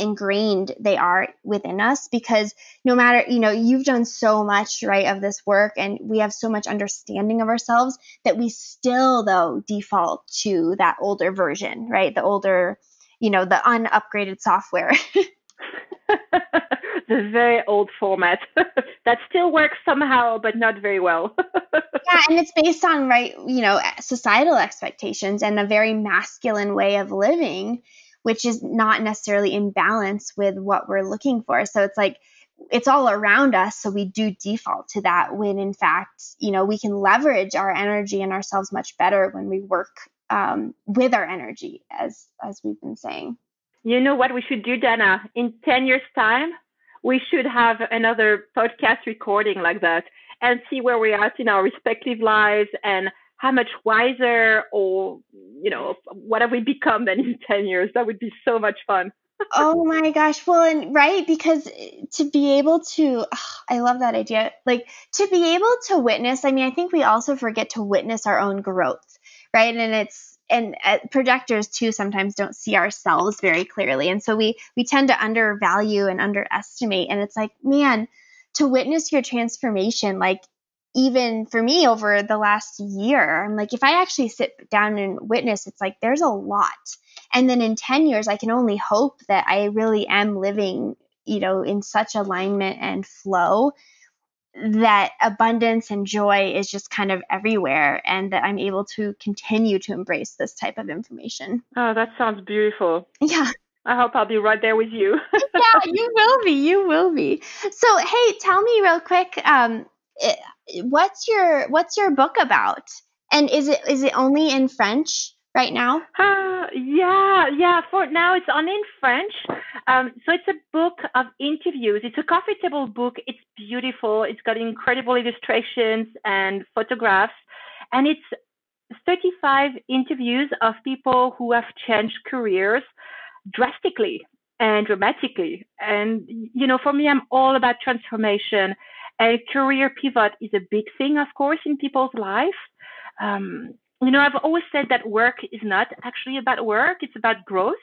ingrained they are within us. Because no matter, you've done so much, right, of this work, and we have so much understanding of ourselves that we still, though, default to that older version, right? The older, the unupgraded software. The very old format that still works somehow, but not very well. Yeah, and it's based on, right, societal expectations and a very masculine way of living, which is not necessarily in balance with what we're looking for. So it's like it's all around us, so we do default to that when in fact, we can leverage our energy and ourselves much better when we work with our energy, as we've been saying. You know what we should do, Dana? In 10 years' time, we should have another podcast recording like that and see where we're at in our respective lives and how much wiser or, what have we become then in 10 years. That would be so much fun. Oh my gosh. Well, and right, because to be able to, I love that idea. Like to be able to witness, I mean, I think we also forget to witness our own growth, right? And projectors too sometimes don't see ourselves very clearly. And so we tend to undervalue and underestimate. And it's like, man, to witness your transformation, like even for me over the last year, I'm like, if I actually sit down and witness, it's like, there's a lot. And then in 10 years, I can only hope that I really am living, in such alignment and flow that abundance and joy is just kind of everywhere, and that I'm able to continue to embrace this type of information. Oh, that sounds beautiful. Yeah. I hope I'll be right there with you. Yeah, you will be. You will be. So, hey, tell me real quick, what's your book about? And is it only in French right now? Yeah. For now, it's only in French. So it's a book of interviews. It's a coffee table book. It's beautiful. It's got incredible illustrations and photographs, and it's 35 interviews of people who have changed careers drastically and dramatically. And, for me, I'm all about transformation. And career pivot is a big thing, of course, in people's lives. I've always said that work is not actually about work, it's about growth.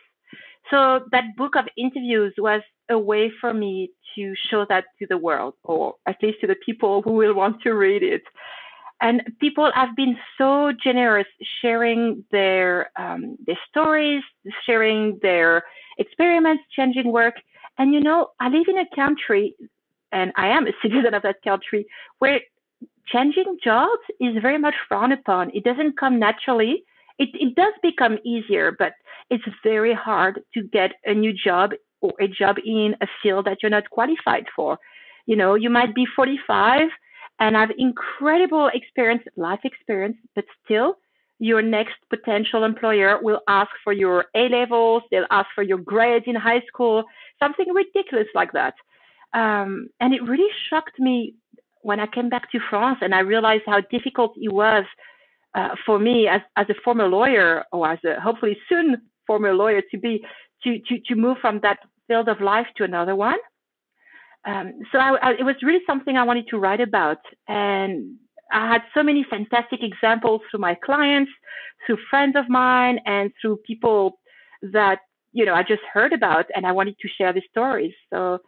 So that book of interviews was a way for me to show that to the world, or at least to the people who will want to read it. And people have been so generous sharing their stories, sharing their experiments, changing work. And I live in a country, and I am a citizen of that country, where changing jobs is very much frowned upon. It doesn't come naturally. It does become easier, but it's very hard to get a new job or a job in a field that you're not qualified for. You might be 45 and have incredible experience, life experience, but still your next potential employer will ask for your A levels, they'll ask for your grades in high school, something ridiculous like that. And it really shocked me when I came back to France and I realized how difficult it was for me as a former lawyer, or as a hopefully soon former lawyer, to move from that field of life to another one. So it was really something I wanted to write about. And I had so many fantastic examples through my clients, through friends of mine, and through people that, I just heard about, and I wanted to share the stories. So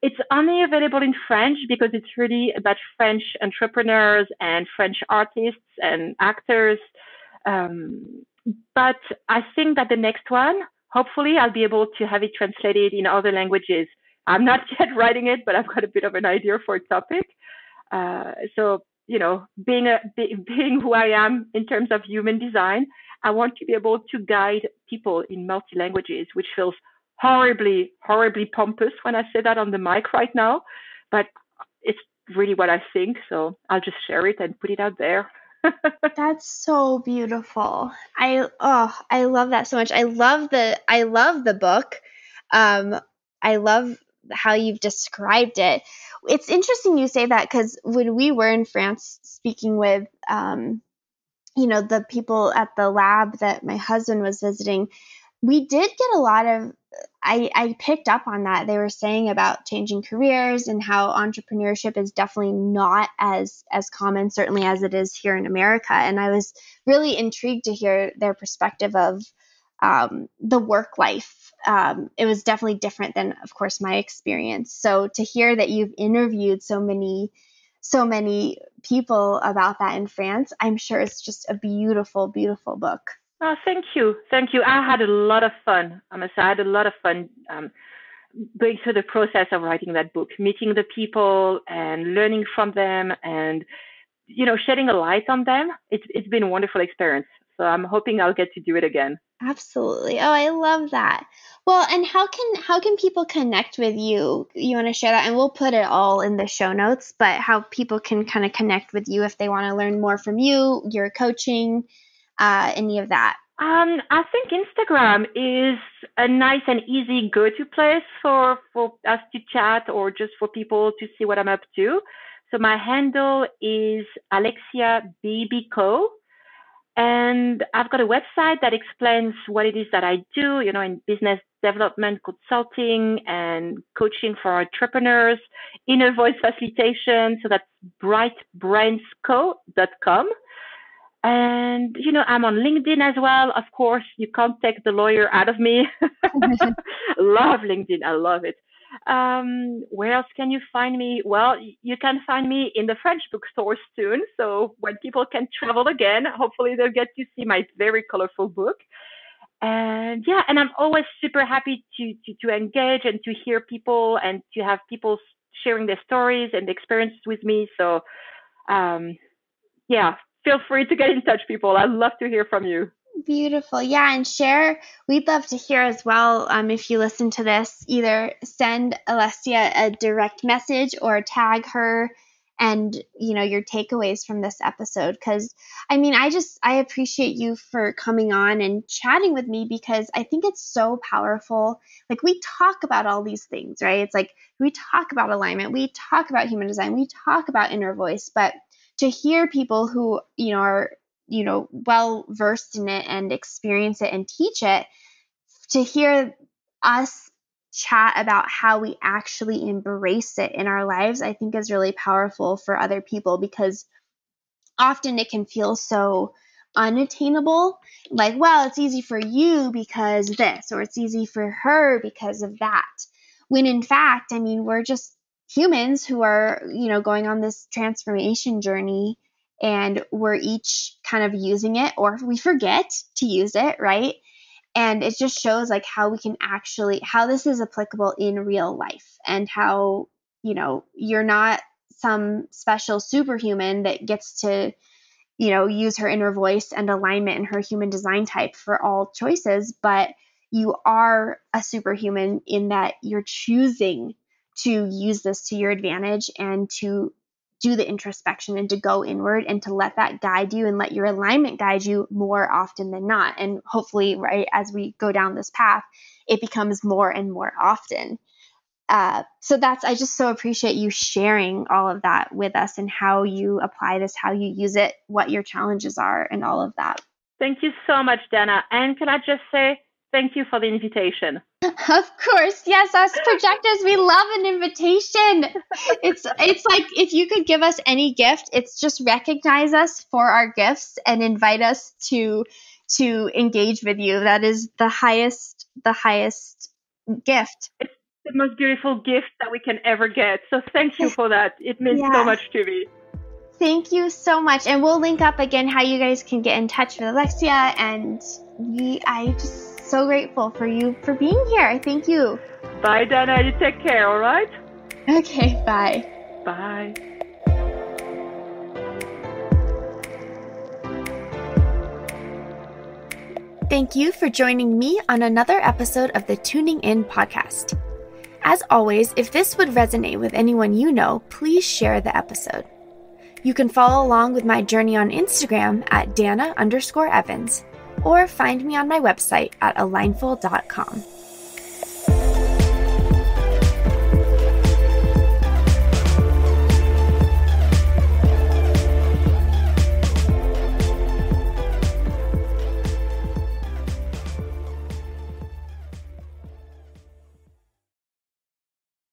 it's only available in French because it's really about French entrepreneurs and French artists and actors. But I think that the next one, hopefully I'll be able to have it translated in other languages. I'm not yet writing it, but I've got a bit of an idea for a topic. So, being who I am in terms of human design, I want to be able to guide people in multi languages, which feels horribly, horribly pompous when I say that on the mic right now, but it's really what I think. So I'll just share it and put it out there. That's so beautiful. I love that so much. I love the book. I love how you've described it. It's interesting you say that because when we were in France speaking with the people at the lab that my husband was visiting, we did get a lot of I picked up on that. They were saying about changing careers and how entrepreneurship is definitely not as common, certainly as it is here in America. And I was really intrigued to hear their perspective of the work life. It was definitely different than, of course, my experience. So to hear that you've interviewed so many people about that in France, I'm sure it's just a beautiful, beautiful book. Oh, thank you. Thank you. I had a lot of fun. I must say, I had a lot of fun going through the process of writing that book, meeting the people and learning from them and, shedding a light on them. It's been a wonderful experience. So I'm hoping I'll get to do it again. Absolutely. Oh, I love that. Well, and how can people connect with you? You want to share that? And we'll put it all in the show notes, but how people can kind of connect with you if they want to learn more from you, your coaching, any of that. I think Instagram is a nice and easy go-to place for us to chat or just for people to see what I'm up to. So my handle is Alexia Baby Co. And I've got a website that explains what it is that I do, in business development consulting and coaching for entrepreneurs, inner voice facilitation. So that's brightbrainsco.com. And, I'm on LinkedIn as well. Of course, you can't take the lawyer out of me. Love LinkedIn. I love it. Where else can you find me? Well, you can find me in the French bookstores soon. So when people can travel again, hopefully they'll get to see my very colorful book. And yeah, and I'm always super happy to engage and to hear people and to have people sharing their stories and experiences with me. So, yeah, feel free to get in touch, people. I'd love to hear from you. Beautiful. Yeah, and share. We'd love to hear as well. If you listen to this, either send Alessia a direct message or tag her and, your takeaways from this episode. Because, I appreciate you for coming on and chatting with me because I think it's so powerful. Like, we talk about all these things, right? It's like we talk about alignment, we talk about human design, we talk about inner voice, but to hear people who, are well versed in it and experience it and teach it, to hear us chat about how we actually embrace it in our lives, I think is really powerful for other people because often it can feel so unattainable. Like, well, it's easy for you because this, or it's easy for her because of that. When in fact, we're just humans who are, going on this transformation journey and we're each kind of using it or we forget to use it, right? And it just shows like how we can actually, how this is applicable in real life and how, you're not some special superhuman that gets to, use her inner voice and alignment and her human design type for all choices, but you are a superhuman in that you're choosing to use this to your advantage and to do the introspection and to go inward and to let that guide you and let your alignment guide you more often than not. And hopefully, right, as we go down this path, it becomes more and more often. So I just so appreciate you sharing all of that with us and how you apply this, how you use it, what your challenges are, and all of that. Thank you so much, Dana. And can I just say thank you for the invitation? Of course. Yes, us projectors, we love an invitation. It's like if you could give us any gift, it's just recognize us for our gifts and invite us to engage with you. That is the highest gift. It's the most beautiful gift that we can ever get. So thank you for that. It means so much to me. Thank you so much. And we'll link up again how you guys can get in touch with Alexia. And I just so grateful for you for being here. Thank you. Bye, Dana. You take care, all right? Okay, bye. Bye. Thank you for joining me on another episode of the Tuning In podcast. As always, if this would resonate with anyone you know, please share the episode. You can follow along with my journey on Instagram at Dana_Evans or find me on my website at alignful.com.